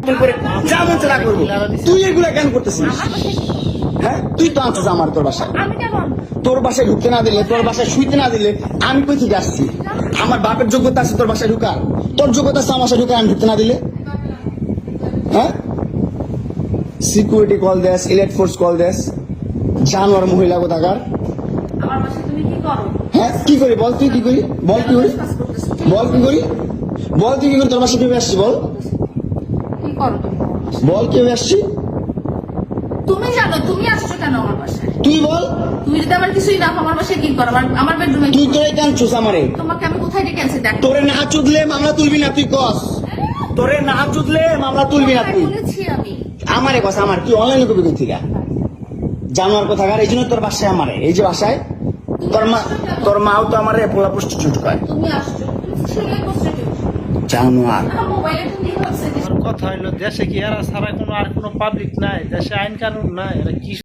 যা মন চায় তা করবো। তুই এগুলা কেন করতেছিস? হ্যাঁ, তুই তো আনছিস আমার তোর বাসায়। আমি কেন আনবো? তোর বাসায় ঢুকতে না দিলে, তোর বাসায় শুইতে না দিলে আমি কই থেকে আসছি? আমার বাপের যোগ্যতা আছে তোর বাসায় ঢুকার? তোর যোগ্যতা আছে আমার বাসায় ঢুকার আমি ঢুকতে না দিলে? হ্যাঁ, সিকিউরিটি কল দেস, ইলেট ফোর্স কল দেস, জানোয়ার মহিলা কোথাকার। আমার বাসায় তুমি কি করো? হ্যাঁ, কি করি বল? তুই কি করি বল? কি করি কাজ করতেছো? বল? কি করি বল? তুই কি করি? তোর বাসায় কিভাবে আসছি বল? কি করো তুমি? বল কিভাবে আসছি? তুমি জানো তুমি আসছো কেন আমার বাসায়? তুই বল। তুমি যদি আমার কিছুই না আমার বাসায় কি করো? আমার বেডরুমে তুই তোরে কেন চুস আমারে? তোমাকে আমি কোথায় ডেকে আনছি দেখ। তোরে না চুদলে মামলা তুলবি না তুই কস? তোরে না চুদলে মামলা তুলবি না তুই? বলেছি আমি। আমারে কস আমার তুই অনলাইনে কবি কই থেকে? জানোয়ার কোথাকার, এই জন্য তোর বাসায় আমারে, এই যে বাসায় তোর মাও তো আমারে পোলা প্রস্টিটিউট করে। তুমি আসছো তুমি ছেলে প্রস্টিটিউট। জানোয়ার। আমার মোবাইলে তুমি ভাবছে কথা হইলো দেশে কি এরা ছাড়া কোনো আর কোনো পাবলিক নাই, দেশে আইন কানুন নাই, এরা কি